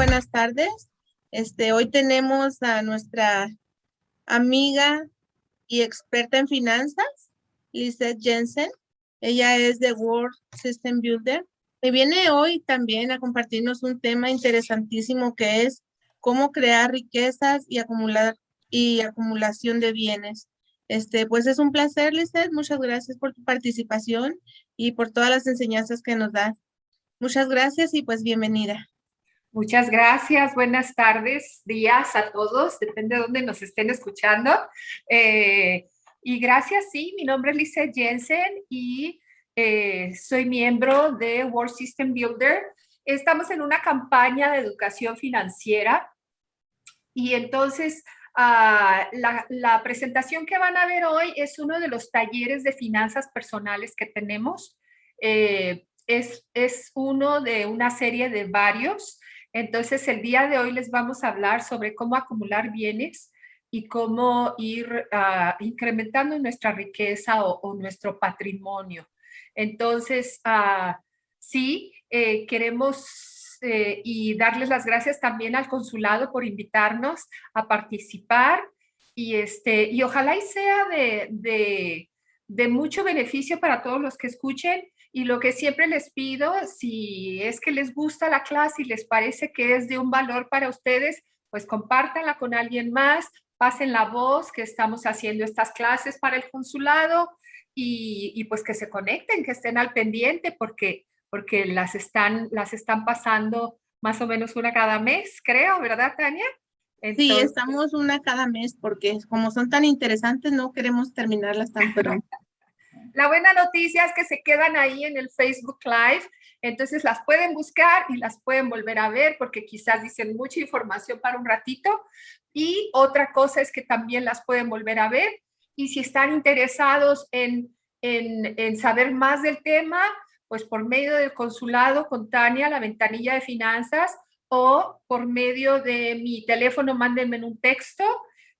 buenas tardes. Hoy tenemos a nuestra amiga y experta en finanzas, Lizeth Jensen. Ella es de World System Builder. Y viene hoy también a compartirnos un tema interesantísimo que es cómo crear riquezas y acumulación de bienes. Pues es un placer, Lizeth. Muchas gracias por tu participación y por todas las enseñanzas que nos das. Muchas gracias y pues bienvenida. Muchas gracias, buenas tardes, días a todos, depende de dónde nos estén escuchando. Y gracias, sí, mi nombre es Lizeth Jensen y soy miembro de World System Builder. Estamos en una campaña de educación financiera y entonces la presentación que van a ver hoy es uno de los talleres de finanzas personales que tenemos. Es uno de una serie de varios. Entonces, el día de hoy les vamos a hablar sobre cómo acumular bienes y cómo ir incrementando nuestra riqueza o nuestro patrimonio. Entonces, sí, queremos y darles las gracias también al consulado por invitarnos a participar y ojalá y sea de mucho beneficio para todos los que escuchen. Y lo que siempre les pido, si es que les gusta la clase y les parece que es de un valor para ustedes, pues compártanla con alguien más, pasen la voz que estamos haciendo estas clases para el consulado y pues que se conecten, que estén al pendiente porque las están pasando más o menos una cada mes, creo, ¿verdad, Tania? Sí, Entonces, estamos una cada mes porque como son tan interesantes no queremos terminarlas tan pronto. la buena noticia es que se quedan ahí en el Facebook Live, entonces las pueden buscar y las pueden volver a ver porque quizás dicen mucha información para un ratito. Y otra cosa es que también las pueden volver a ver y si están interesados en saber más del tema, pues por medio del consulado con Tania, la ventanilla de finanzas, o por medio de mi teléfono, mándenme un texto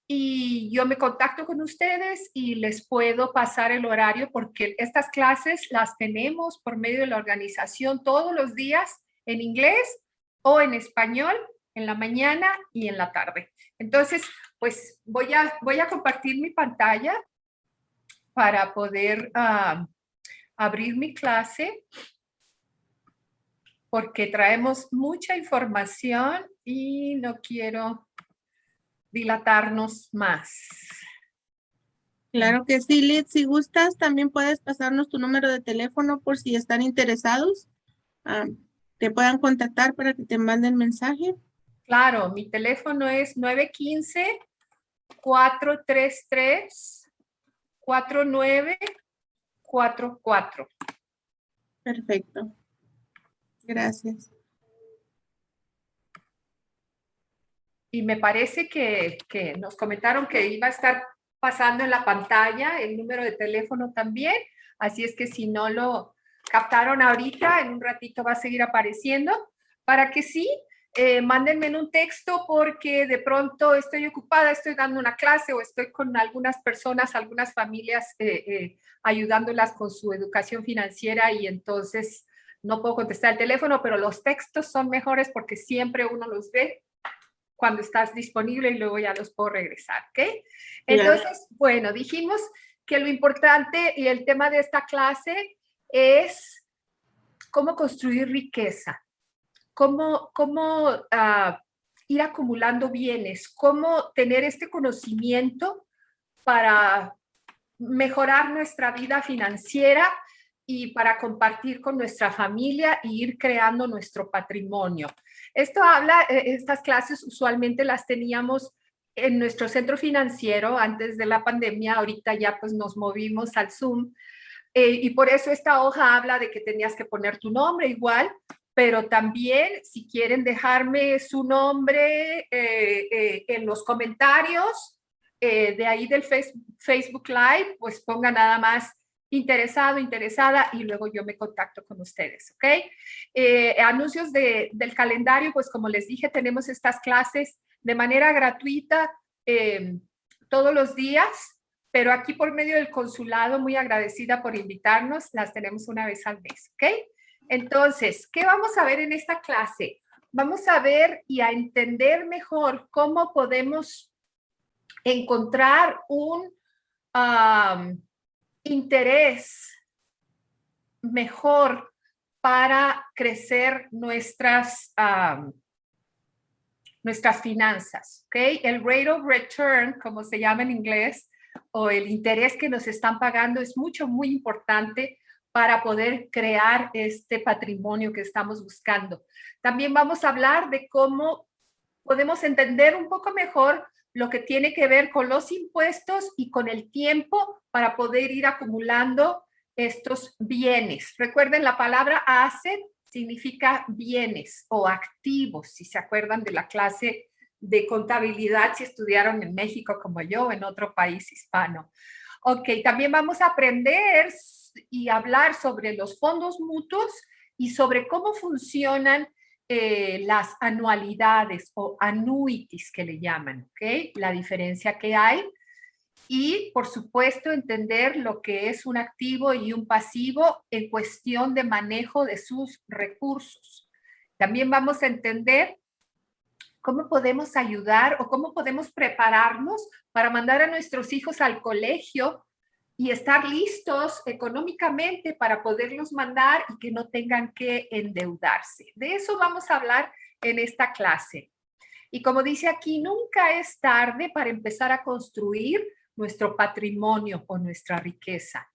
y yo me contacto con ustedes y les puedo pasar el horario porque estas clases las tenemos por medio de la organización todos los días en inglés o en español en la mañana y en la tarde. Entonces, pues voy a compartir mi pantalla para poder abrir mi clase porque traemos mucha información y no quiero dilatarnos más. Claro que sí, Liz. Si gustas, también puedes pasarnos tu número de teléfono por si están interesados. Te puedan contactar para que te manden mensaje. Claro, mi teléfono es 915-433-4944. Perfecto. Gracias. Y me parece que nos comentaron que iba a estar pasando en la pantalla el número de teléfono también, así es que si no lo captaron ahorita, en un ratito va a seguir apareciendo, para que sí, mándenme en un texto porque de pronto estoy ocupada, estoy dando una clase o estoy con algunas personas, algunas familias ayudándolas con su educación financiera y entonces no puedo contestar el teléfono, pero los textos son mejores porque siempre uno los ve cuando estás disponible y luego ya los puedo regresar, ¿ok? Entonces, bueno, dijimos que lo importante y el tema de esta clase es cómo construir riqueza, cómo ir acumulando bienes, cómo tener este conocimiento para mejorar nuestra vida financiera y para compartir con nuestra familia y ir creando nuestro patrimonio. Estas clases usualmente las teníamos en nuestro centro financiero antes de la pandemia, ahorita ya pues nos movimos al Zoom y por eso esta hoja habla de que tenías que poner tu nombre igual, pero también si quieren dejarme su nombre en los comentarios de ahí del Facebook Live, pues ponga nada más interesado, interesada y luego yo me contacto con ustedes, ¿ok? Anuncios del calendario, pues como les dije, tenemos estas clases de manera gratuita todos los días, pero aquí por medio del consulado, muy agradecida por invitarnos, las tenemos una vez al mes, ¿ok? Entonces, ¿qué vamos a ver en esta clase? vamos a ver y a entender mejor cómo podemos encontrar un interés mejor para crecer nuestras finanzas, ¿ok? El rate of return, como se llama en inglés, o el interés que nos están pagando es muy importante para poder crear este patrimonio que estamos buscando. También vamos a hablar de cómo podemos entender un poco mejor lo que tiene que ver con los impuestos y con el tiempo para poder ir acumulando estos bienes. Recuerden, la palabra asset significa bienes o activos, si se acuerdan de la clase de contabilidad, si estudiaron en México como yo o en otro país hispano. Ok, también vamos a aprender y hablar sobre los fondos mutuos y sobre cómo funcionan las anualidades o annuities que le llaman, ¿ok? La diferencia que hay. Y, por supuesto, entender lo que es un activo y un pasivo en cuestión de manejo de sus recursos. También vamos a entender cómo podemos ayudar o cómo podemos prepararnos para mandar a nuestros hijos al colegio y estar listos económicamente para poderlos mandar y que no tengan que endeudarse. De eso vamos a hablar en esta clase. Y como dice aquí, nunca es tarde para empezar a construir nuestro patrimonio o nuestra riqueza.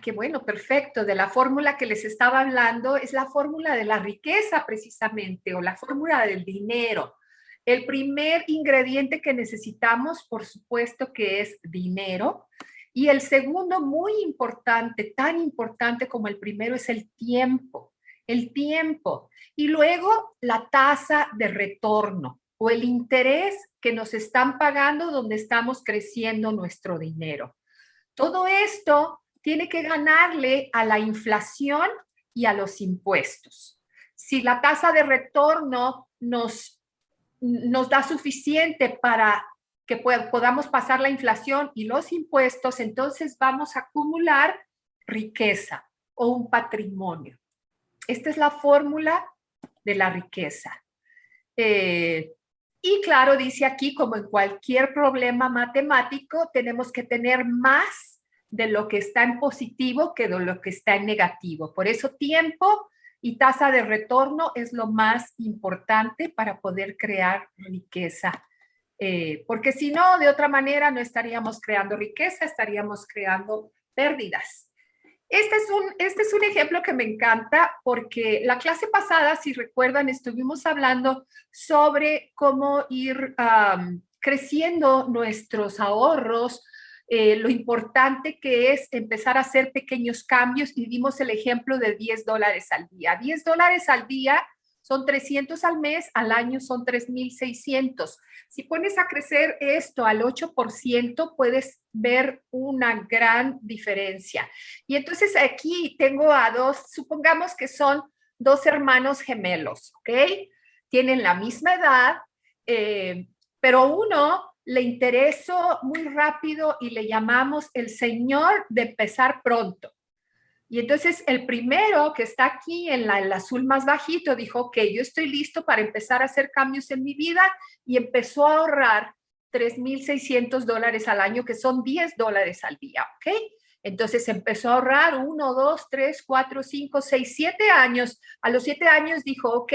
Qué bueno, perfecto. De la fórmula que les estaba hablando es la fórmula de la riqueza precisamente, o la fórmula del dinero. El primer ingrediente que necesitamos, por supuesto, que es dinero. Y el segundo, muy importante, tan importante como el primero, es el tiempo. El tiempo. Y luego la tasa de retorno o el interés que nos están pagando donde estamos creciendo nuestro dinero. Todo esto tiene que ganarle a la inflación y a los impuestos. Si la tasa de retorno nos da suficiente para que podamos pasar la inflación y los impuestos, entonces vamos a acumular riqueza o un patrimonio. Esta es la fórmula de la riqueza. Y claro, dice aquí, como en cualquier problema matemático, tenemos que tener más de lo que está en positivo que de lo que está en negativo. Por eso tiempo y tasa de retorno es lo más importante para poder crear riqueza. Porque si no, de otra manera no estaríamos creando riqueza, estaríamos creando pérdidas. Este es un ejemplo que me encanta porque la clase pasada, si recuerdan, estuvimos hablando sobre cómo ir creciendo nuestros ahorros, lo importante que es empezar a hacer pequeños cambios y dimos el ejemplo de $10 al día. $10 al día son 300 al mes, al año son 3,600. Si pones a crecer esto al 8%, puedes ver una gran diferencia. Y entonces aquí tengo a dos, supongamos que son dos hermanos gemelos, ¿ok? Tienen la misma edad, pero uno le interesó muy rápido y le llamamos el señor de empezar pronto. Y entonces el primero que está aquí en el azul más bajito dijo, ok, yo estoy listo para empezar a hacer cambios en mi vida y empezó a ahorrar $3,600 al año, que son $10 al día, ¿ok? Entonces empezó a ahorrar 1, 2, 3, 4, 5, 6, 7 años. A los 7 años dijo, ok,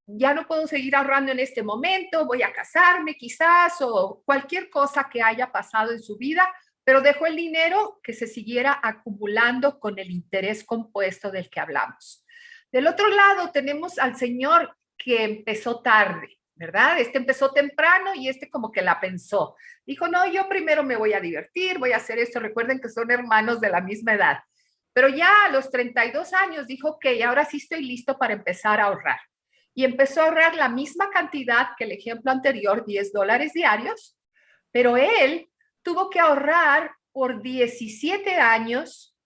ya no puedo seguir ahorrando en este momento, voy a casarme quizás o cualquier cosa que haya pasado en su vida, pero dejó el dinero que se siguiera acumulando con el interés compuesto del que hablamos. Del otro lado tenemos al señor que empezó tarde, ¿verdad? Este empezó temprano y este como que la pensó. Dijo, no, yo primero me voy a divertir, voy a hacer esto. Recuerden que son hermanos de la misma edad. Pero ya a los 32 años dijo, ok, ahora sí estoy listo para empezar a ahorrar. Y empezó a ahorrar la misma cantidad que el ejemplo anterior, $10 diarios, pero él tuvo que ahorrar por 17 años,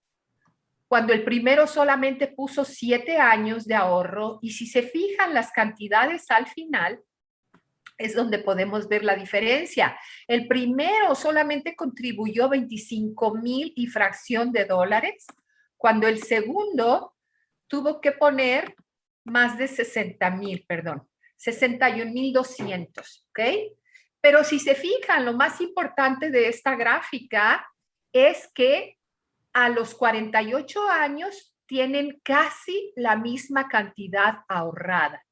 cuando el primero solamente puso 7 años de ahorro. Y si se fijan las cantidades al final, es donde podemos ver la diferencia. El primero solamente contribuyó 25,000 y fracción de dólares, cuando el segundo tuvo que poner más de 60,000, perdón, 61,200, ¿ok? Pero si se fijan, lo más importante de esta gráfica es que a los 48 años tienen casi la misma cantidad ahorrada.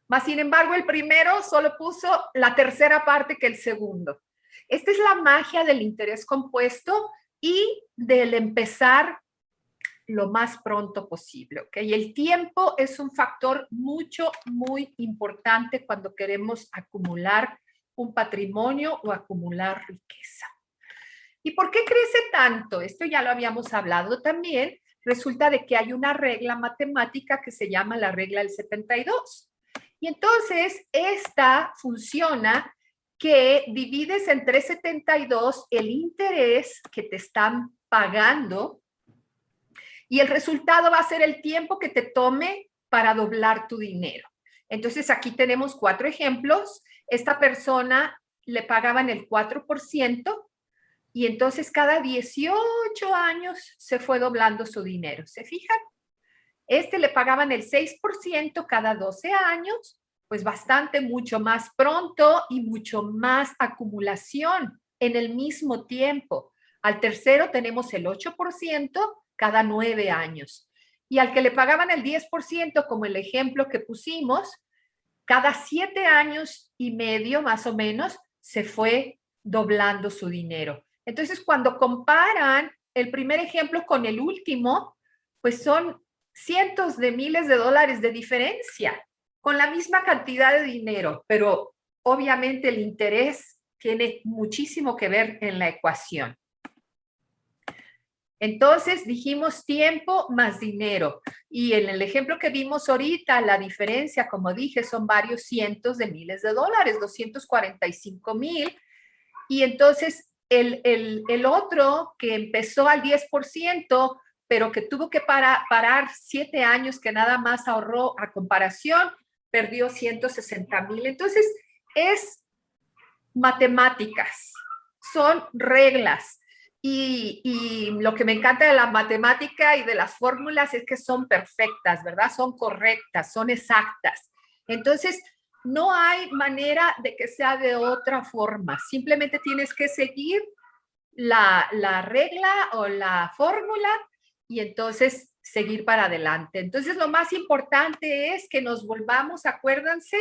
Mas, sin embargo, el primero solo puso la tercera parte que el segundo. Esta es la magia del interés compuesto y del empezar lo más pronto posible, ¿ok? Y el tiempo es un factor muy importante cuando queremos acumular un patrimonio o acumular riqueza. ¿Y por qué crece tanto? Esto ya lo habíamos hablado también. Resulta de que hay una regla matemática que se llama la regla del 72. Y entonces esta funciona que divides entre 72 el interés que te están pagando y el resultado va a ser el tiempo que te tome para doblar tu dinero. Entonces aquí tenemos 4 ejemplos. Esta persona le pagaban el 4%. Y entonces cada 18 años se fue doblando su dinero. ¿Se fijan? Le pagaban el 6% cada 12 años, pues bastante, mucho más pronto y mucho más acumulación en el mismo tiempo. Al tercero tenemos el 8% cada 9 años. Y al que le pagaban el 10%, como el ejemplo que pusimos, cada 7 años y medio más o menos se fue doblando su dinero. Entonces, cuando comparan el primer ejemplo con el último, pues son cientos de miles de dólares de diferencia con la misma cantidad de dinero, pero obviamente el interés tiene muchísimo que ver en la ecuación. Entonces dijimos tiempo más dinero. Y en el ejemplo que vimos ahorita, la diferencia, como dije, son varios cientos de miles de dólares, 245,000. Y entonces el otro que empezó al 10%, pero que tuvo que parar 7 años que nada más ahorró a comparación, perdió 160,000. Entonces es matemáticas, son reglas. Y lo que me encanta de la matemática y de las fórmulas es que son perfectas, ¿verdad? Son correctas, son exactas. Entonces, no hay manera de que sea de otra forma. Simplemente tienes que seguir la regla o la fórmula y entonces seguir para adelante. Entonces, lo más importante es que nos volvamos, acuérdense,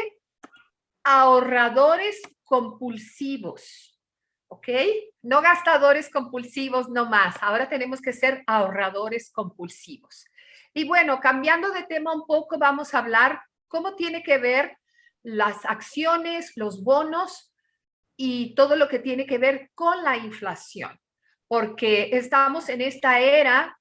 ahorradores compulsivos. ¿Ok? No gastadores compulsivos, no más. Ahora tenemos que ser ahorradores compulsivos. Y bueno, cambiando de tema un poco, vamos a hablar cómo tiene que ver las acciones, los bonos y todo lo que tiene que ver con la inflación. Porque estamos en esta era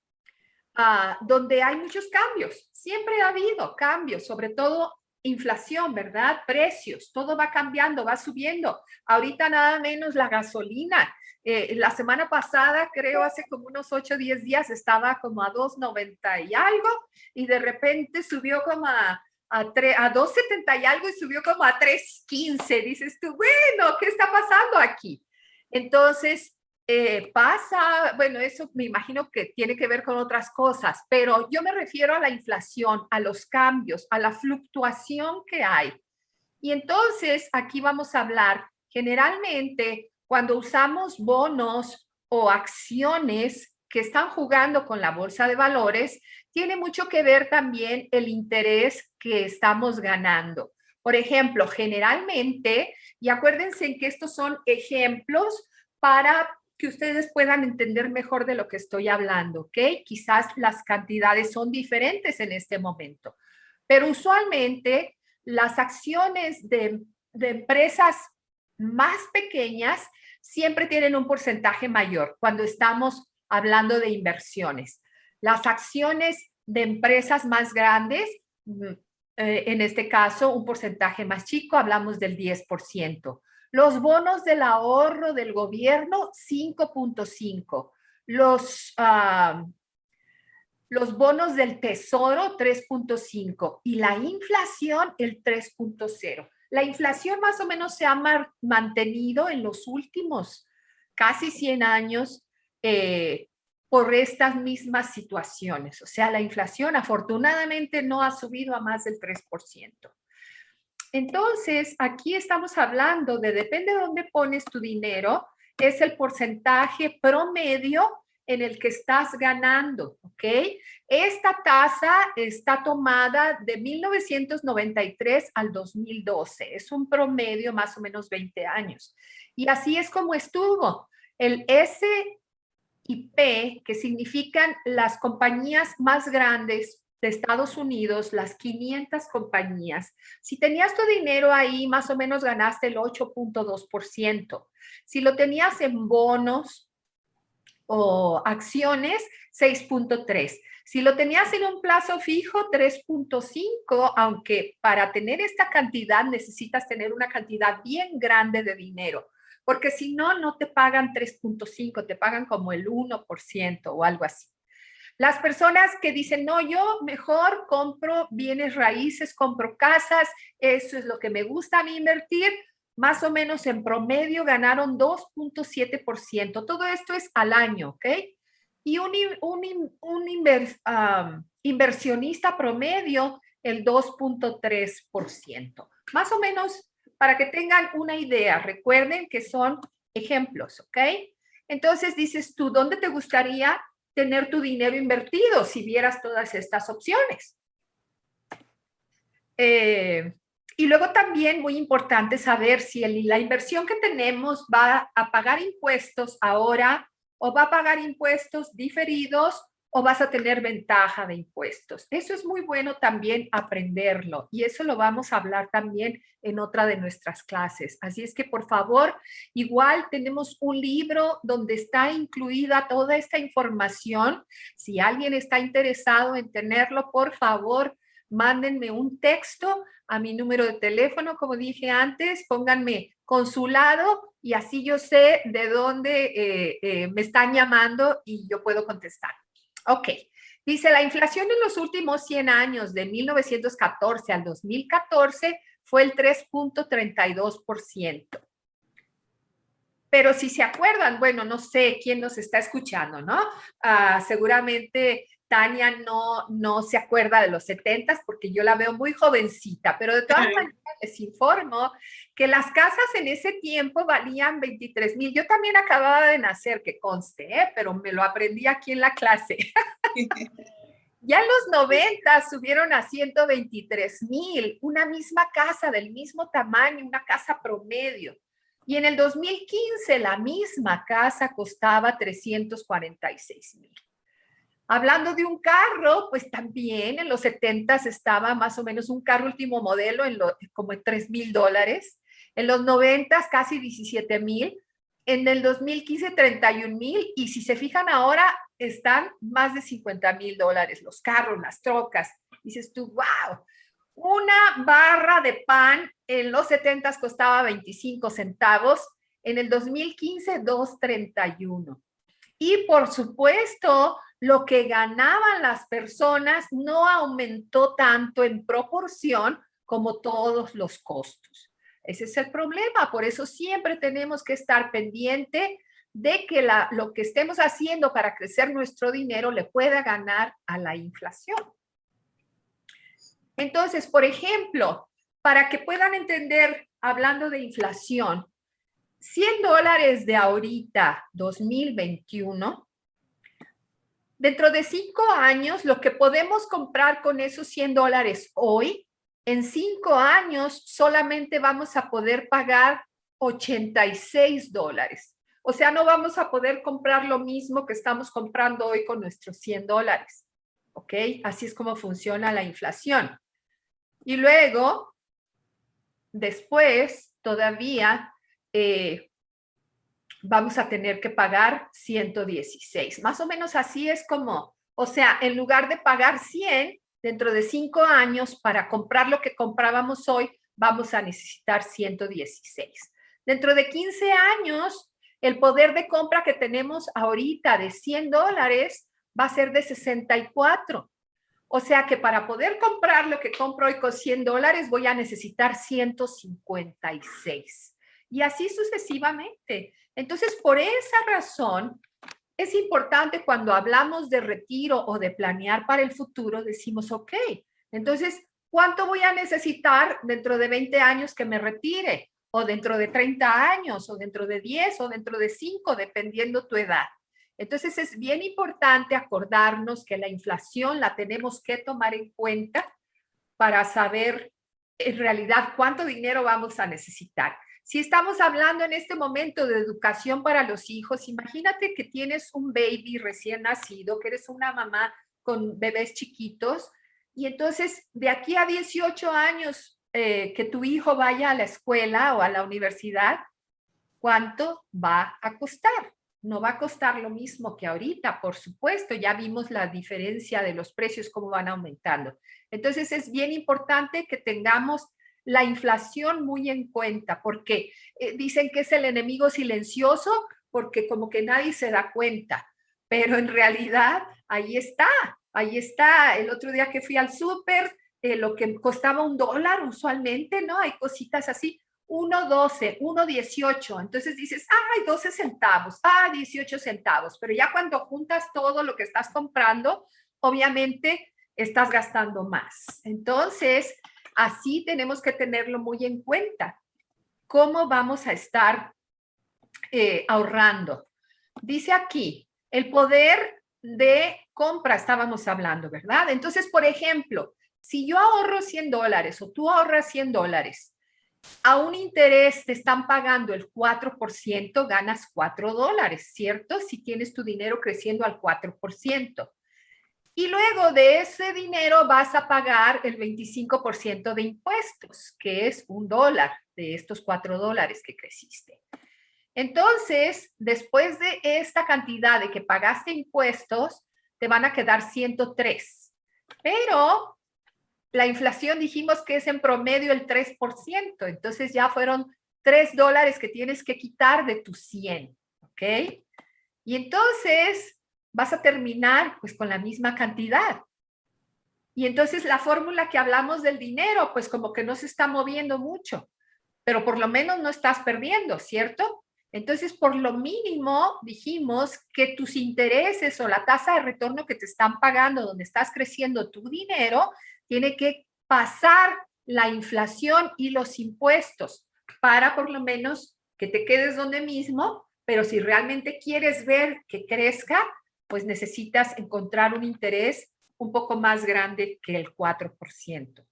donde hay muchos cambios. Siempre ha habido cambios, sobre todo inflación, ¿verdad? Precios, todo va cambiando, va subiendo. Ahorita nada menos la gasolina. La semana pasada, creo hace como unos 8 o 10 días, estaba como a 2.90 y algo, y de repente subió como a 2.70 y algo y subió como a 3.15. Dices tú, bueno, ¿qué está pasando aquí? Entonces, pasa, bueno, eso me imagino que tiene que ver con otras cosas, pero yo me refiero a la inflación, a los cambios, a la fluctuación que hay. Y entonces aquí vamos a hablar generalmente cuando usamos bonos o acciones que están jugando con la bolsa de valores, tiene mucho que ver también el interés que estamos ganando. Por ejemplo, generalmente, y acuérdense en que estos son ejemplos para que ustedes puedan entender mejor de lo que estoy hablando, ¿ok? Quizás las cantidades son diferentes en este momento, pero usualmente las acciones de empresas más pequeñas siempre tienen un porcentaje mayor cuando estamos hablando de inversiones. Las acciones de empresas más grandes, en este caso, un porcentaje más chico, hablamos del 10%. Los bonos del ahorro del gobierno, 5.5. Los bonos del tesoro, 3.5. Y la inflación, el 3.0. La inflación más o menos se ha mantenido en los últimos casi 100 años por estas mismas situaciones. O sea, la inflación afortunadamente no ha subido a más del 3%. Entonces, aquí estamos hablando de, depende de dónde pones tu dinero, es el porcentaje promedio en el que estás ganando, ¿ok? Esta tasa está tomada de 1993 al 2012, es un promedio más o menos 20 años. Y así es como estuvo. El S&P, que significan las compañías más grandes de Estados Unidos, las 500 compañías. Si tenías tu dinero ahí, más o menos ganaste el 8.2%. Si lo tenías en bonos o acciones, 6.3%. Si lo tenías en un plazo fijo, 3.5%, aunque para tener esta cantidad necesitas tener una cantidad bien grande de dinero, porque si no, no te pagan 3.5%, te pagan como el 1% o algo así. Las personas que dicen, no, yo mejor compro bienes raíces, compro casas, eso es lo que me gusta a mí invertir, más o menos en promedio ganaron 2.7%. Todo esto es al año, ¿ok? Y inversionista promedio, el 2.3%. Más o menos, para que tengan una idea, recuerden que son ejemplos, ¿ok? Entonces dices tú, ¿dónde te gustaría tener tu dinero invertido si vieras todas estas opciones? Y luego también muy importante saber si la inversión que tenemos va a pagar impuestos ahora o va a pagar impuestos diferidos o vas a tener ventaja de impuestos. Eso es muy bueno también aprenderlo y eso lo vamos a hablar también en otra de nuestras clases. Así es que por favor, igual tenemos un libro donde está incluida toda esta información. Si alguien está interesado en tenerlo, por favor, mándenme un texto a mi número de teléfono, como dije antes, pónganme consulado y así yo sé de dónde me están llamando y yo puedo contestar. Ok, dice, la inflación en los últimos 100 años, de 1914 al 2014, fue el 3.32%. Pero si se acuerdan, bueno, no sé quién nos está escuchando, ¿no? Seguramente Tania no se acuerda de los 70s porque yo la veo muy jovencita, pero de todas maneras les informo que las casas en ese tiempo valían 23,000. Yo también acababa de nacer, que conste, pero me lo aprendí aquí en la clase. Ya en los 90 subieron a 123,000, una misma casa del mismo tamaño, una casa promedio. Y en el 2015 la misma casa costaba 346,000. Hablando de un carro, pues también en los 70s estaba más o menos un carro último modelo como en $3,000. En los 90s casi 17,000. En el 2015 31,000. Y si se fijan ahora, están más de $50,000 los carros, las trocas. Dices tú, wow. Una barra de pan en los 70s costaba 25 centavos. En el 2015, 2.31. Y por supuesto, lo que ganaban las personas no aumentó tanto en proporción como todos los costos. Ese es el problema, por eso siempre tenemos que estar pendiente de que lo que estemos haciendo para crecer nuestro dinero le pueda ganar a la inflación. Entonces, por ejemplo, para que puedan entender, hablando de inflación, $100 de ahorita, 2021, dentro de 5 años, lo que podemos comprar con esos $100 hoy, en 5 años solamente vamos a poder pagar $86. O sea, no vamos a poder comprar lo mismo que estamos comprando hoy con nuestros $100. ¿Ok? Así es como funciona la inflación. Y luego, después, todavía vamos a tener que pagar 116. Más o menos así es como, o sea, en lugar de pagar 100, dentro de 5 años, para comprar lo que comprábamos hoy, vamos a necesitar 116. Dentro de 15 años, el poder de compra que tenemos ahorita de $100 va a ser de 64. O sea que para poder comprar lo que compro hoy con $100, voy a necesitar 156. Y así sucesivamente. Entonces, por esa razón, es importante cuando hablamos de retiro o de planear para el futuro, decimos, ok, entonces, ¿cuánto voy a necesitar dentro de 20 años que me retire? O dentro de 30 años, o dentro de 10, o dentro de 5, dependiendo tu edad. Entonces, es bien importante acordarnos que la inflación la tenemos que tomar en cuenta para saber en realidad cuánto dinero vamos a necesitar. Si estamos hablando en este momento de educación para los hijos, imagínate que tienes un baby recién nacido, que eres una mamá con bebés chiquitos, y entonces de aquí a 18 años que tu hijo vaya a la escuela o a la universidad, ¿cuánto va a costar? No va a costar lo mismo que ahorita, por supuesto, ya vimos la diferencia de los precios, cómo van aumentando. Entonces es bien importante que tengamos la inflación muy en cuenta, porque dicen que es el enemigo silencioso, porque como que nadie se da cuenta, pero en realidad ahí está, ahí está. El otro día que fui al súper, lo que costaba $1 usualmente, ¿no? Hay cositas así, 1.12, 1.18. Entonces dices, ay, 12 centavos, 18 centavos. Pero ya cuando juntas todo lo que estás comprando, obviamente estás gastando más. Entonces, así tenemos que tenerlo muy en cuenta. ¿Cómo vamos a estar ahorrando? Dice aquí, el poder de compra estábamos hablando, ¿verdad? Entonces, por ejemplo, si yo ahorro $100 o tú ahorras $100, a un interés te están pagando el 4%, ganas $4, ¿cierto? Si tienes tu dinero creciendo al 4%. Y luego de ese dinero vas a pagar el 25% de impuestos, que es $1 de estos $4 que creciste. Entonces, después de esta cantidad de que pagaste impuestos, te van a quedar 103. Pero la inflación dijimos que es en promedio el 3%, entonces ya fueron $3 que tienes que quitar de tus 100, ¿ok? Y entonces vas a terminar pues con la misma cantidad. Y entonces la fórmula que hablamos del dinero, pues como que no se está moviendo mucho, pero por lo menos no estás perdiendo, ¿cierto? Entonces, por lo mínimo, dijimos que tus intereses o la tasa de retorno que te están pagando, donde estás creciendo tu dinero, tiene que pasar la inflación y los impuestos para por lo menos que te quedes donde mismo, pero si realmente quieres ver que crezca, pues necesitas encontrar un interés un poco más grande que el 4%.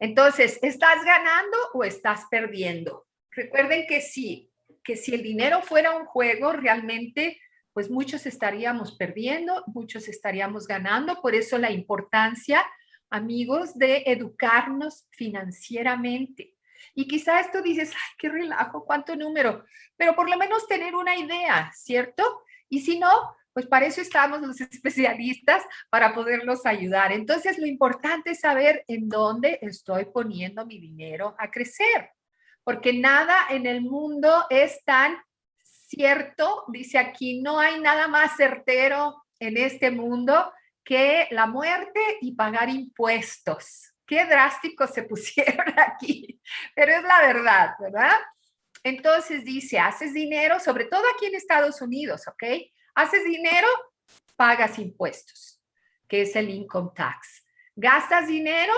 Entonces, ¿estás ganando o estás perdiendo? Recuerden que si el dinero fuera un juego, realmente, pues muchos estaríamos perdiendo, muchos estaríamos ganando. Por eso la importancia, amigos, de educarnos financieramente. Y quizá esto dices, ay, qué relajo, cuánto número, pero por lo menos tener una idea, ¿cierto? Y si no, pues para eso estamos los especialistas, para poderlos ayudar. Entonces, lo importante es saber en dónde estoy poniendo mi dinero a crecer, porque nada en el mundo es tan cierto, dice aquí, no hay nada más certero en este mundo que la muerte y pagar impuestos. Qué drásticos se pusieron aquí, pero es la verdad, ¿verdad? Entonces dice, haces dinero, sobre todo aquí en Estados Unidos, ¿ok? Haces dinero, pagas impuestos, que es el income tax. Gastas dinero,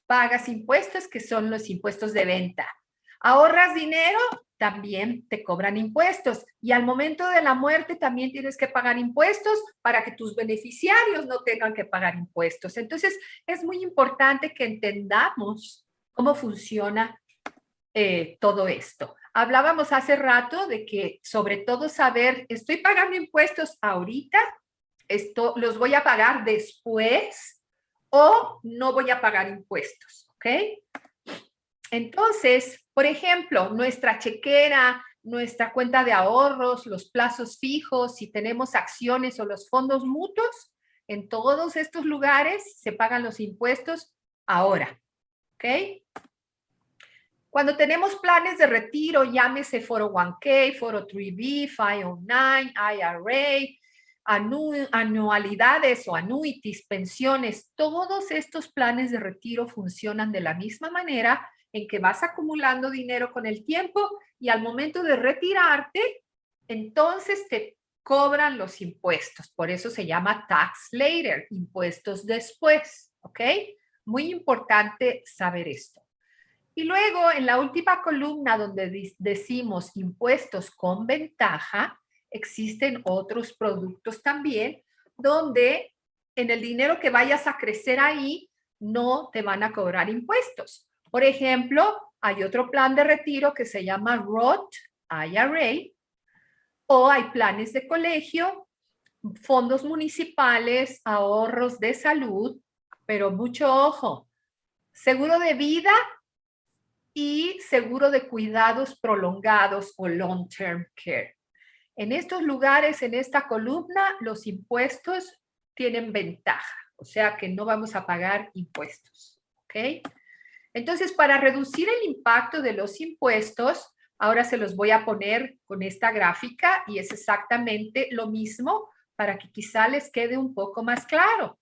pagas impuestos, que son los impuestos de venta. Ahorras dinero, también te cobran impuestos. Y al momento de la muerte también tienes que pagar impuestos para que tus beneficiarios no tengan que pagar impuestos. Entonces, es muy importante que entendamos cómo funciona todo esto. Hablábamos hace rato de que sobre todo saber, estoy pagando impuestos ahorita, esto los voy a pagar después o no voy a pagar impuestos, ¿ok? Entonces, por ejemplo, nuestra chequera, nuestra cuenta de ahorros, los plazos fijos, si tenemos acciones o los fondos mutuos, en todos estos lugares se pagan los impuestos ahora, ¿ok? Cuando tenemos planes de retiro, llámese 401k, 403b, 509, IRA, anualidades o annuities, pensiones, todos estos planes de retiro funcionan de la misma manera en que vas acumulando dinero con el tiempo y al momento de retirarte, entonces te cobran los impuestos. Por eso se llama tax later, impuestos después, ¿ok? Muy importante saber esto. Y luego, en la última columna donde decimos impuestos con ventaja, existen otros productos también donde en el dinero que vayas a crecer ahí no te van a cobrar impuestos. Por ejemplo, hay otro plan de retiro que se llama Roth IRA, o hay planes de colegio, fondos municipales, ahorros de salud, pero mucho ojo, seguro de vida y seguro de cuidados prolongados o long-term care. En estos lugares, en esta columna, los impuestos tienen ventaja, o sea que no vamos a pagar impuestos, ¿ok? Entonces, para reducir el impacto de los impuestos, ahora se los voy a poner con esta gráfica y es exactamente lo mismo para que quizá les quede un poco más claro.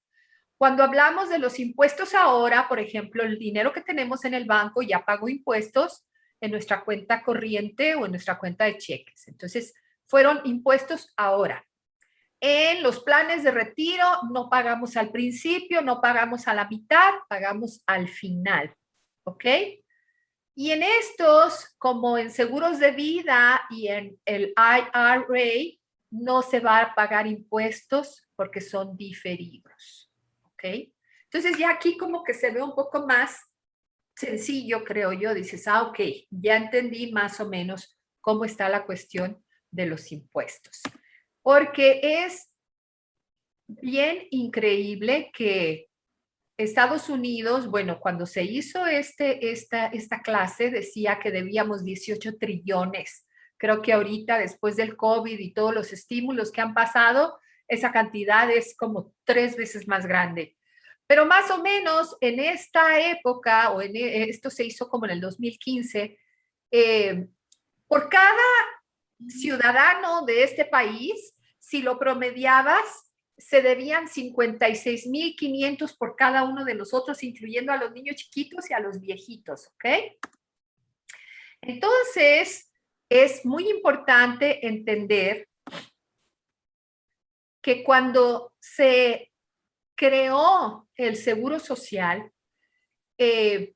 Cuando hablamos de los impuestos ahora, por ejemplo, el dinero que tenemos en el banco ya pagó impuestos en nuestra cuenta corriente o en nuestra cuenta de cheques. Entonces, fueron impuestos ahora. En los planes de retiro no pagamos al principio, no pagamos a la mitad, pagamos al final. ¿Ok? Y en estos, como en seguros de vida y en el IRA, no se va a pagar impuestos porque son diferidos. ¿Ok? Entonces ya aquí como que se ve un poco más sencillo, creo yo. Dices, ok, ya entendí más o menos cómo está la cuestión de los impuestos. Porque es bien increíble que Estados Unidos, bueno, cuando se hizo esta clase decía que debíamos 18 trillones. Creo que ahorita, después del COVID y todos los estímulos que han pasado, esa cantidad es como 3 veces más grande. Pero más o menos en esta época, esto se hizo como en el 2015, por cada ciudadano de este país, si lo promediabas, se debían 56,500 por cada uno de nosotros, incluyendo a los niños chiquitos y a los viejitos, ¿ok? Entonces, es muy importante entender que cuando se creó el Seguro Social, que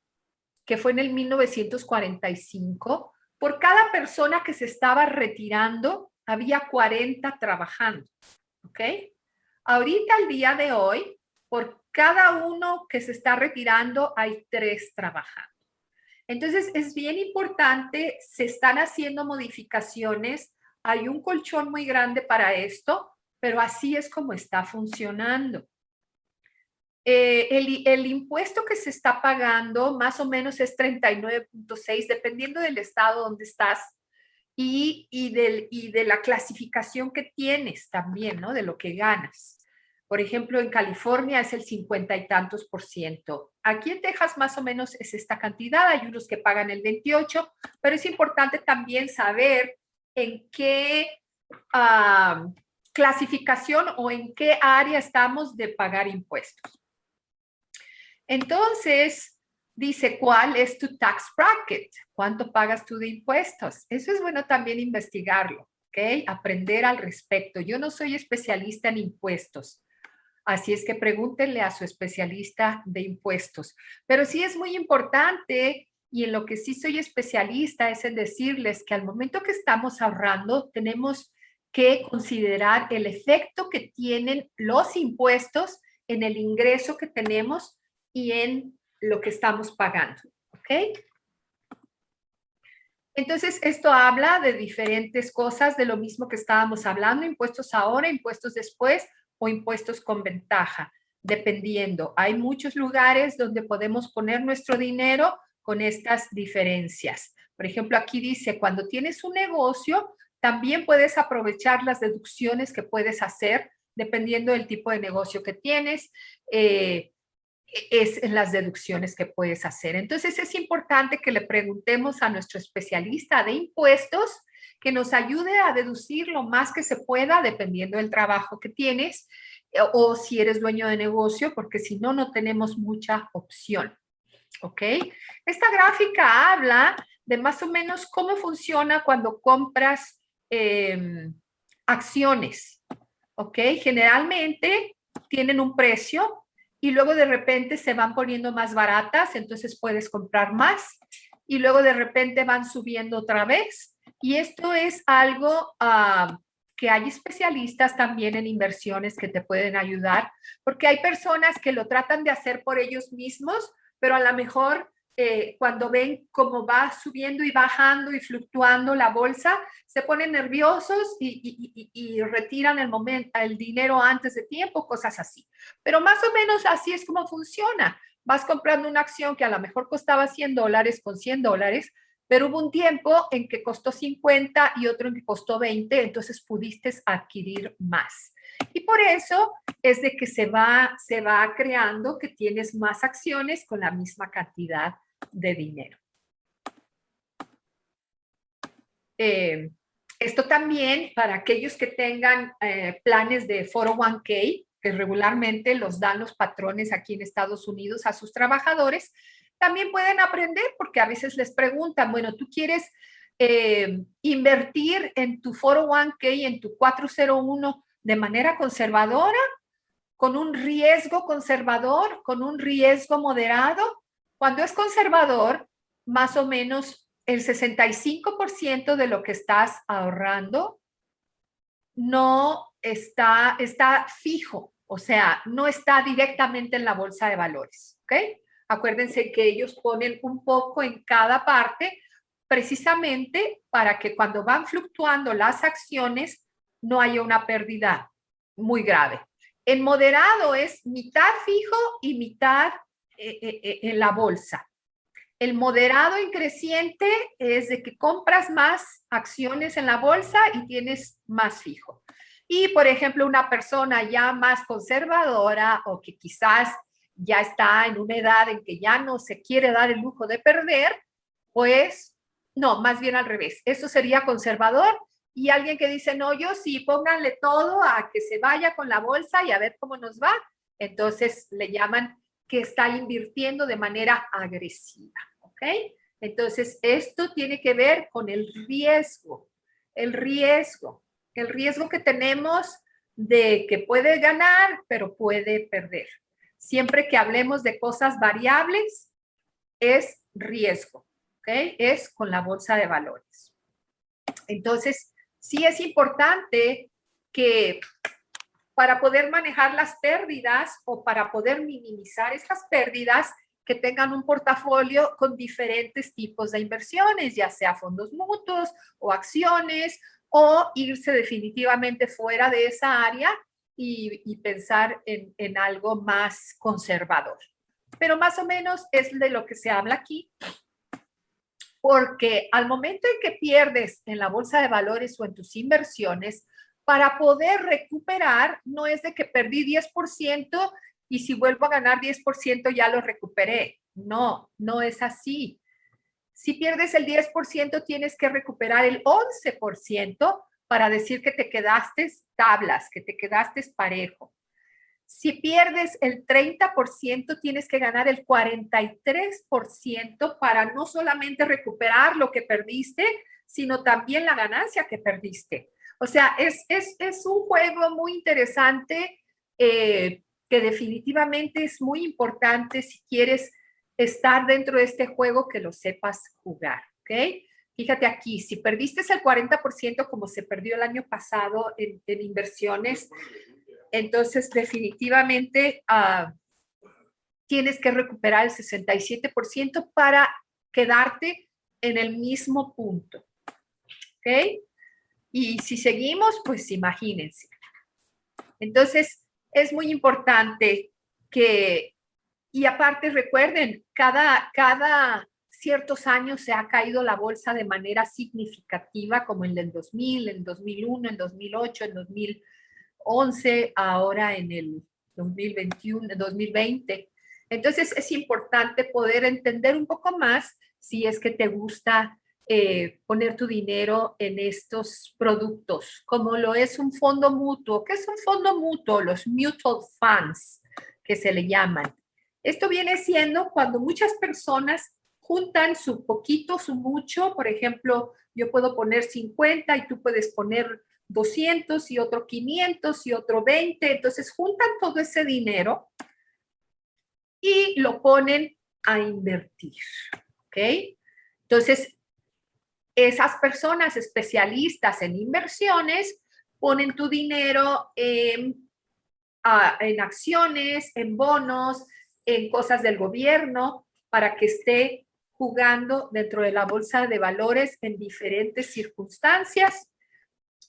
fue en el 1945, por cada persona que se estaba retirando, había 40 trabajando, ¿ok? Ahorita, al día de hoy, por cada uno que se está retirando, hay 3 trabajando. Entonces, es bien importante, se están haciendo modificaciones, hay un colchón muy grande para esto, pero así es como está funcionando. El impuesto que se está pagando más o menos es 39.6, dependiendo del estado donde estás y de la clasificación que tienes también, ¿no? De lo que ganas. Por ejemplo, en California es el 50 y tantos %. Aquí en Texas más o menos es esta cantidad. Hay unos que pagan el 28, pero es importante también saber en qué clasificación o en qué área estamos de pagar impuestos. Entonces, dice, ¿cuál es tu tax bracket? ¿Cuánto pagas tú de impuestos? Eso es bueno también investigarlo, ¿ok? Aprender al respecto. Yo no soy especialista en impuestos, así es que pregúntenle a su especialista de impuestos. Pero sí es muy importante y en lo que sí soy especialista es en decirles que al momento que estamos ahorrando, tenemos que considerar el efecto que tienen los impuestos en el ingreso que tenemos y en lo que estamos pagando, ¿ok? Entonces, esto habla de diferentes cosas, de lo mismo que estábamos hablando, impuestos ahora, impuestos después o impuestos con ventaja, dependiendo. Hay muchos lugares donde podemos poner nuestro dinero con estas diferencias. Por ejemplo, aquí dice, cuando tienes un negocio, también puedes aprovechar las deducciones que puedes hacer dependiendo del tipo de negocio que tienes. Es en las deducciones que puedes hacer. Entonces es importante que le preguntemos a nuestro especialista de impuestos que nos ayude a deducir lo más que se pueda dependiendo del trabajo que tienes o si eres dueño de negocio, porque si no, no tenemos mucha opción. ¿Ok? Esta gráfica habla de más o menos cómo funciona cuando compras acciones, ¿ok? Generalmente tienen un precio y luego de repente se van poniendo más baratas, entonces puedes comprar más y luego de repente van subiendo otra vez. Y esto es algo que hay especialistas también en inversiones que te pueden ayudar, porque hay personas que lo tratan de hacer por ellos mismos, pero a lo mejor cuando ven cómo va subiendo y bajando y fluctuando la bolsa, se ponen nerviosos y retiran el dinero antes de tiempo, cosas así. Pero más o menos así es como funciona. Vas comprando una acción que a lo mejor costaba $100 con $100, pero hubo un tiempo en que costó 50 y otro en que costó 20, entonces pudiste adquirir más. Y por eso es de que se va creando que tienes más acciones con la misma cantidad de dinero. Esto también para aquellos que tengan planes de 401k, que regularmente los dan los patrones aquí en Estados Unidos a sus trabajadores, también pueden aprender porque a veces les preguntan, bueno, ¿tú quieres invertir en tu 401k, en tu 401 de manera conservadora, con un riesgo conservador, con un riesgo moderado? Cuando es conservador, más o menos el 65% de lo que estás ahorrando no está fijo, o sea, no está directamente en la bolsa de valores, ¿ok? Acuérdense que ellos ponen un poco en cada parte precisamente para que cuando van fluctuando las acciones no haya una pérdida muy grave. En moderado es mitad fijo y mitad en la bolsa. El moderado en creciente es de que compras más acciones en la bolsa y tienes más fijo. Y, por ejemplo, una persona ya más conservadora o que quizás ya está en una edad en que ya no se quiere dar el lujo de perder, pues no, más bien al revés. Eso sería conservador. Y alguien que dice, no, yo sí, pónganle todo a que se vaya con la bolsa y a ver cómo nos va. Entonces le llaman que está invirtiendo de manera agresiva, ¿ok? Entonces, esto tiene que ver con el riesgo que tenemos de que puede ganar, pero puede perder. Siempre que hablemos de cosas variables, es riesgo, ¿ok? Es con la bolsa de valores. Entonces, sí es importante que para poder manejar las pérdidas o para poder minimizar esas pérdidas, que tengan un portafolio con diferentes tipos de inversiones, ya sea fondos mutuos o acciones, o irse definitivamente fuera de esa área y pensar en algo más conservador. Pero más o menos es de lo que se habla aquí, porque al momento en que pierdes en la bolsa de valores o en tus inversiones, para poder recuperar, no es de que perdí 10% y si vuelvo a ganar 10% ya lo recuperé. No, no es así. Si pierdes el 10%, tienes que recuperar el 11% para decir que te quedaste tablas, que te quedaste parejo. Si pierdes el 30%, tienes que ganar el 43% para no solamente recuperar lo que perdiste, sino también la ganancia que perdiste. O sea, es un juego muy interesante que definitivamente es muy importante si quieres estar dentro de este juego, que lo sepas jugar, ¿ok? Fíjate aquí, si perdiste el 40% como se perdió el año pasado en inversiones, entonces definitivamente tienes que recuperar el 67% para quedarte en el mismo punto, ¿ok? Y si seguimos, pues imagínense. Entonces, es muy importante que, y aparte recuerden, cada ciertos años se ha caído la bolsa de manera significativa, como en el 2000, en 2001, en 2008, en 2011, ahora en el 2021, 2020. Entonces, es importante poder entender un poco más si es que te gusta poner tu dinero en estos productos, como lo es un fondo mutuo. ¿Qué es un fondo mutuo? Los mutual funds, que se le llaman. Esto viene siendo cuando muchas personas juntan su poquito, su mucho. Por ejemplo, yo puedo poner 50 y tú puedes poner 200 y otro 500 y otro 20. Entonces juntan todo ese dinero y lo ponen a invertir, ¿ok? Entonces, esas personas especialistas en inversiones ponen tu dinero en acciones, en bonos, en cosas del gobierno, para que esté jugando dentro de la bolsa de valores en diferentes circunstancias.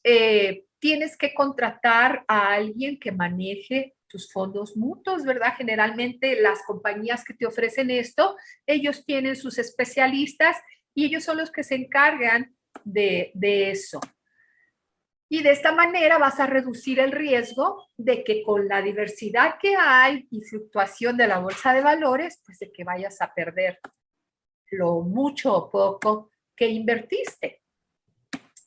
Tienes que contratar a alguien que maneje tus fondos mutuos, ¿verdad? Generalmente las compañías que te ofrecen esto, ellos tienen sus especialistas y ellos son los que se encargan de eso. Y de esta manera vas a reducir el riesgo de que con la diversidad que hay y fluctuación de la bolsa de valores, pues de que vayas a perder lo mucho o poco que invertiste.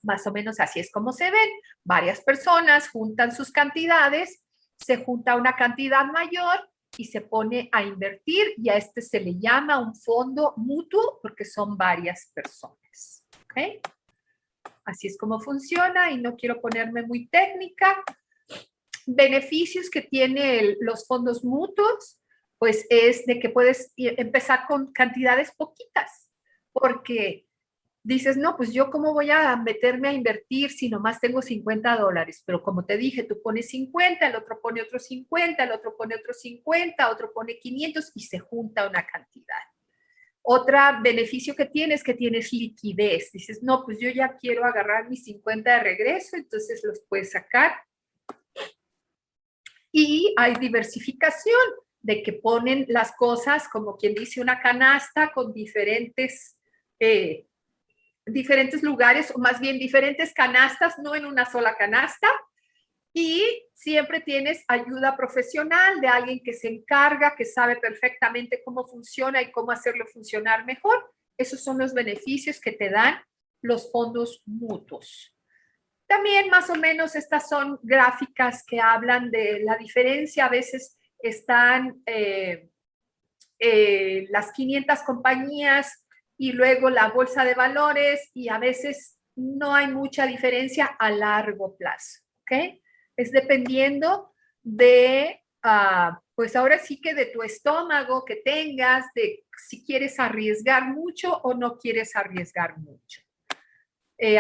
Más o menos así es como se ven. Varias personas juntan sus cantidades, se junta una cantidad mayor y se pone a invertir, y a este se le llama un fondo mutuo porque son varias personas. ¿Ok? Así es como funciona y no quiero ponerme muy técnica. Beneficios que tienen los fondos mutuos, pues es de que puedes empezar con cantidades poquitas, porque dices, no, pues yo cómo voy a meterme a invertir si nomás tengo $50, pero como te dije, tú pones 50, el otro pone otros 50, el otro pone otros 50, otro pone 500 y se junta una cantidad. Otro beneficio que tienes, que tienes liquidez. Dices, no, pues yo ya quiero agarrar mis 50 de regreso, entonces los puedes sacar. Y hay diversificación, de que ponen las cosas, como quien dice, una canasta con diferentes lugares, o más bien diferentes canastas, no en una sola canasta. Y siempre tienes ayuda profesional de alguien que se encarga, que sabe perfectamente cómo funciona y cómo hacerlo funcionar mejor. Esos son los beneficios que te dan los fondos mutuos. También más o menos estas son gráficas que hablan de la diferencia. A veces están las 500 compañías y luego la bolsa de valores, y a veces no hay mucha diferencia a largo plazo, ¿ok? Es dependiendo de, pues ahora sí que de tu estómago que tengas, de si quieres arriesgar mucho o no quieres arriesgar mucho.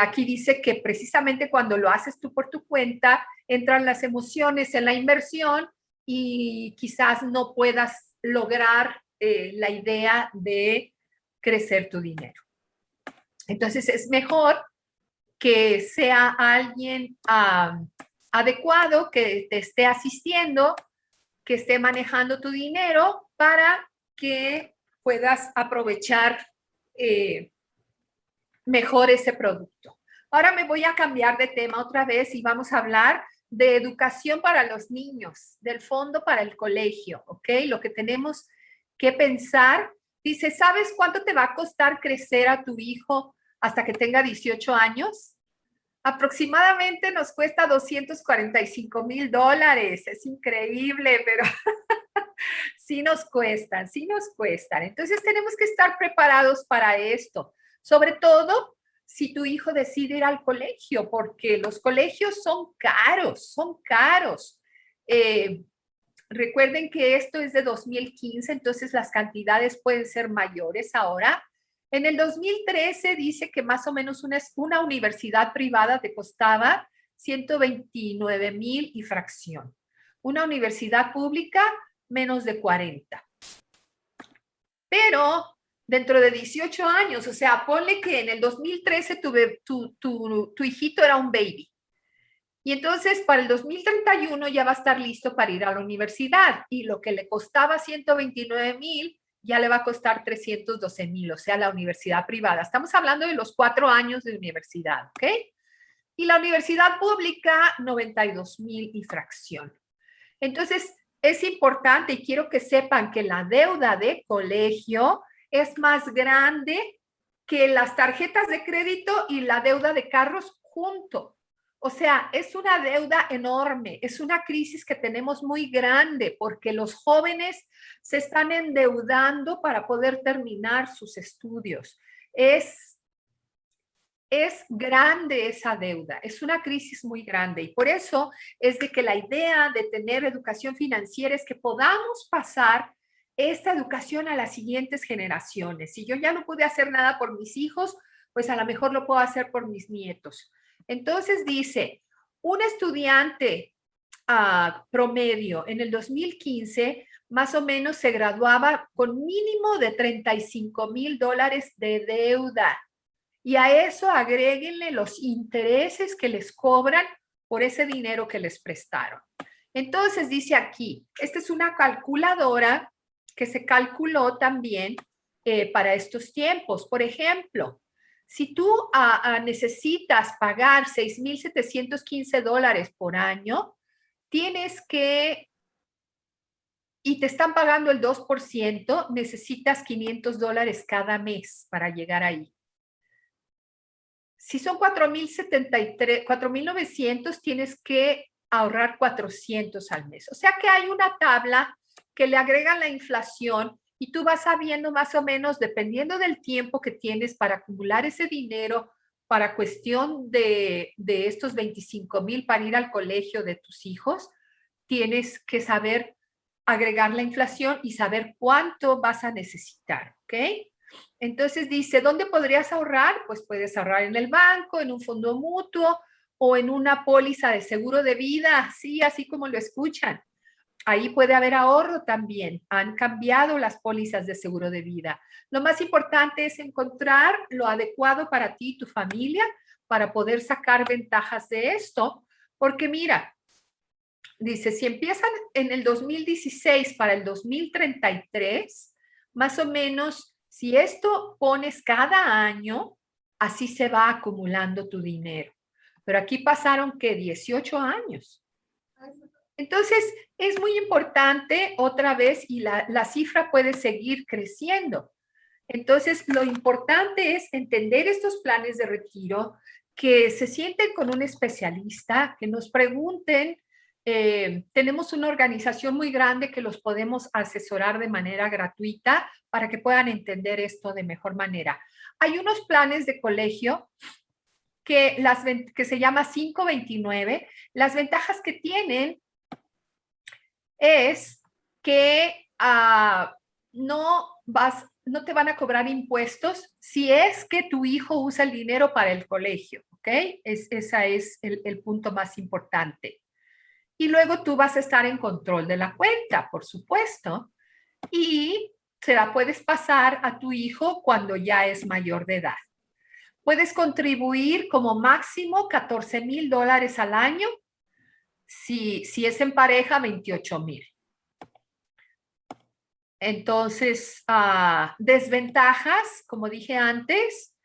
Aquí dice que precisamente cuando lo haces tú por tu cuenta, entran las emociones en la inversión y quizás no puedas lograr la idea de crecer tu dinero. Entonces es mejor que sea alguien adecuado, que te esté asistiendo, que esté manejando tu dinero para que puedas aprovechar mejor ese producto. Ahora me voy a cambiar de tema otra vez y vamos a hablar de educación para los niños, del fondo para el colegio, ¿ok? Lo que tenemos que pensar, dice, ¿sabes cuánto te va a costar crecer a tu hijo hasta que tenga 18 años? Aproximadamente nos cuesta $245,000. Es increíble, pero sí nos cuestan, sí nos cuestan. Entonces tenemos que estar preparados para esto. Sobre todo si tu hijo decide ir al colegio, porque los colegios son caros, son caros. Recuerden que esto es de 2015, entonces las cantidades pueden ser mayores ahora. En el 2013 dice que más o menos una universidad privada te costaba 129,000 y fracción. Una universidad pública, menos de 40. Pero dentro de 18 años, o sea, ponle que en el 2013 tu hijito era un baby. Y entonces para el 2031 ya va a estar listo para ir a la universidad. Y lo que le costaba 129,000 ya le va a costar 312,000, o sea, la universidad privada. Estamos hablando de los 4 años de universidad, ¿ok? Y la universidad pública, 92,000 y fracción. Entonces, es importante y quiero que sepan que la deuda de colegio es más grande que las tarjetas de crédito y la deuda de carros junto. O sea, es una deuda enorme, es una crisis que tenemos muy grande porque los jóvenes se están endeudando para poder terminar sus estudios. Es es grande esa deuda, es una crisis muy grande y por eso es de que la idea de tener educación financiera es que podamos pasar esta educación a las siguientes generaciones. Si yo ya no pude hacer nada por mis hijos, pues a lo mejor lo puedo hacer por mis nietos. Entonces dice, un estudiante promedio en el 2015 más o menos se graduaba con mínimo de $35,000 de deuda. Y a eso agréguenle los intereses que les cobran por ese dinero que les prestaron. Entonces dice aquí, esta es una calculadora que se calculó también para estos tiempos. Por ejemplo, si tú necesitas pagar $6,715 por año, tienes que, y te están pagando el 2%, necesitas $500 cada mes para llegar ahí. Si son 4,900, tienes que ahorrar 400 al mes. O sea que hay una tabla que le agrega la inflación y tú vas sabiendo más o menos, dependiendo del tiempo que tienes para acumular ese dinero para cuestión de estos 25,000 para ir al colegio de tus hijos, tienes que saber agregar la inflación y saber cuánto vas a necesitar, ¿ok? Entonces dice, ¿dónde podrías ahorrar? Pues puedes ahorrar en el banco, en un fondo mutuo o en una póliza de seguro de vida, sí, así como lo escuchan. Ahí puede haber ahorro también. Han cambiado las pólizas de seguro de vida. Lo más importante es encontrar lo adecuado para ti y tu familia para poder sacar ventajas de esto. Porque mira, dice, si empiezan en el 2016 para el 2033, más o menos, si esto pones cada año, así se va acumulando tu dinero. Pero aquí pasaron que 18 años. Entonces, es muy importante otra vez y la cifra puede seguir creciendo. Entonces, lo importante es entender estos planes de retiro, que se sienten con un especialista, que nos pregunten. Tenemos una organización muy grande que los podemos asesorar de manera gratuita para que puedan entender esto de mejor manera. Hay unos planes de colegio que se llama 529. Las ventajas que tienen es que no te van a cobrar impuestos si es que tu hijo usa el dinero para el colegio, ¿ok? Ese es el punto más importante. Y luego tú vas a estar en control de la cuenta, por supuesto, y se la puedes pasar a tu hijo cuando ya es mayor de edad. Puedes contribuir como máximo $14,000 al año. Si es en pareja, 28,000. Entonces, desventajas, como dije antes,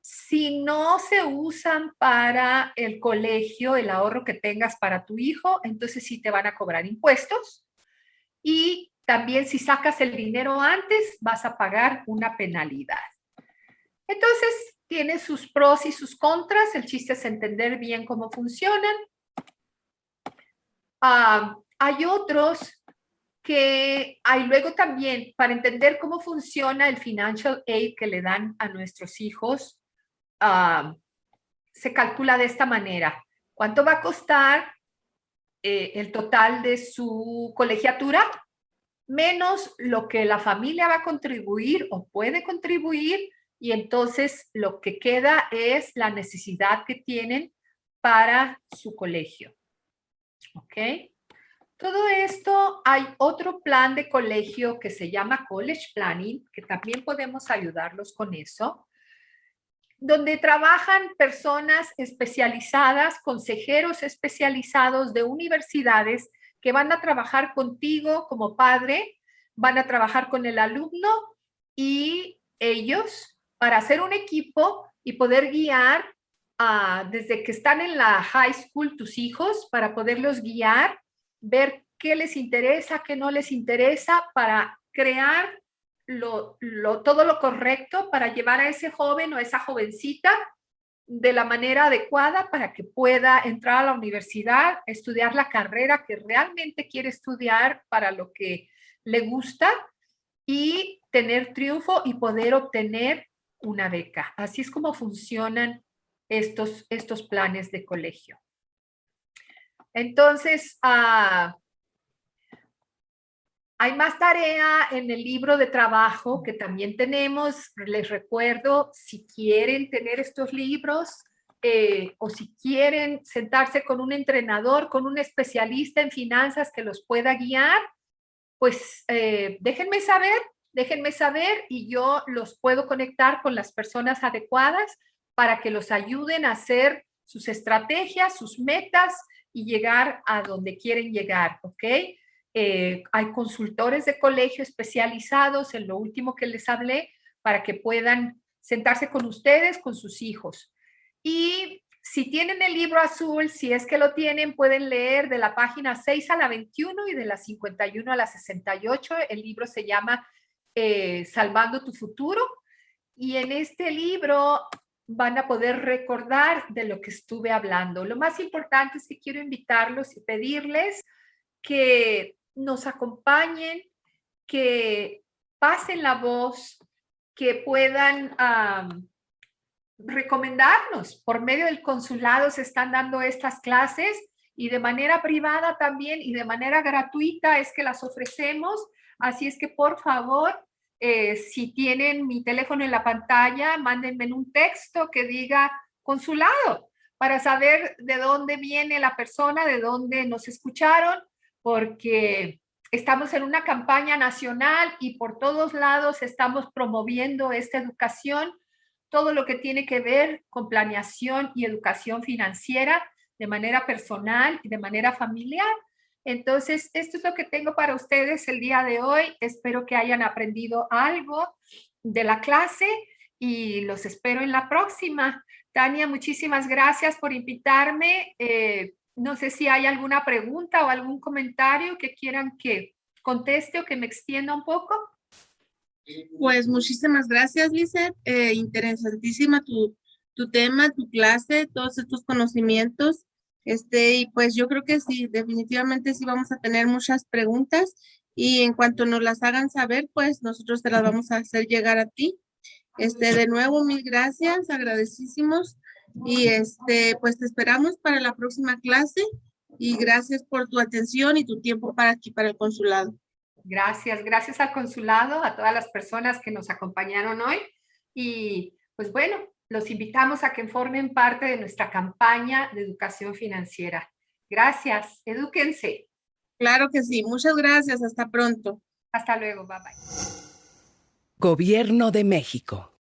si no se usan para el colegio, el ahorro que tengas para tu hijo, entonces sí te van a cobrar impuestos. Y también si sacas el dinero antes, vas a pagar una penalidad. Entonces, tiene sus pros y sus contras. El chiste es entender bien cómo funcionan. Hay otros que hay luego también, para entender cómo funciona el financial aid que le dan a nuestros hijos, se calcula de esta manera. ¿Cuánto va a costar el total de su colegiatura? Menos lo que la familia va a contribuir o puede contribuir, y entonces lo que queda es la necesidad que tienen para su colegio. ¿Ok? Todo esto, hay otro plan de colegio que se llama College Planning, que también podemos ayudarlos con eso, donde trabajan personas especializadas, consejeros especializados de universidades que van a trabajar contigo como padre, van a trabajar con el alumno y ellos para hacer un equipo y poder guiar desde que están en la high school tus hijos, para poderlos guiar, ver qué les interesa, qué no les interesa, para crear todo lo correcto para llevar a ese joven o a esa jovencita de la manera adecuada para que pueda entrar a la universidad, estudiar la carrera que realmente quiere estudiar, para lo que le gusta, y tener triunfo y poder obtener una beca. Así es como funcionan estos planes de colegio. Entonces, hay más tarea en el libro de trabajo que también tenemos. Les recuerdo, si quieren tener estos libros o si quieren sentarse con un entrenador, con un especialista en finanzas que los pueda guiar, pues déjenme saber y yo los puedo conectar con las personas adecuadas para que los ayuden a hacer sus estrategias, sus metas y llegar a donde quieren llegar, ¿ok? Hay consultores de colegio especializados en lo último que les hablé para que puedan sentarse con ustedes, con sus hijos. Y si tienen el libro azul, si es que lo tienen, pueden leer de la página 6 a la 21 y de la 51 a la 68. El libro se llama Salvando tu futuro. Y en este libro van a poder recordar de lo que estuve hablando. Lo más importante es que quiero invitarlos y pedirles que nos acompañen, que pasen la voz, que puedan recomendarnos. Por medio del consulado se están dando estas clases y de manera privada también y de manera gratuita es que las ofrecemos. Así es que por favor, si tienen mi teléfono en la pantalla, mándenme un texto que diga consulado para saber de dónde viene la persona, de dónde nos escucharon, porque estamos en una campaña nacional y por todos lados estamos promoviendo esta educación, todo lo que tiene que ver con planeación y educación financiera de manera personal y de manera familiar. Entonces, esto es lo que tengo para ustedes el día de hoy. Espero que hayan aprendido algo de la clase y los espero en la próxima. Tania, muchísimas gracias por invitarme. No sé si hay alguna pregunta o algún comentario que quieran que conteste o que me extienda un poco. Pues muchísimas gracias, Lizeth. Interesantísima tu tema, tu clase, todos estos conocimientos. Y pues yo creo que sí, definitivamente sí vamos a tener muchas preguntas y en cuanto nos las hagan saber, pues nosotros te las vamos a hacer llegar a ti. De nuevo, mil gracias, agradecísimos y pues te esperamos para la próxima clase y gracias por tu atención y tu tiempo para aquí, para el consulado. Gracias al consulado, a todas las personas que nos acompañaron hoy y pues bueno, los invitamos a que formen parte de nuestra campaña de educación financiera. Gracias, edúquense. Claro que sí, muchas gracias, hasta pronto. Hasta luego, bye bye. Gobierno de México.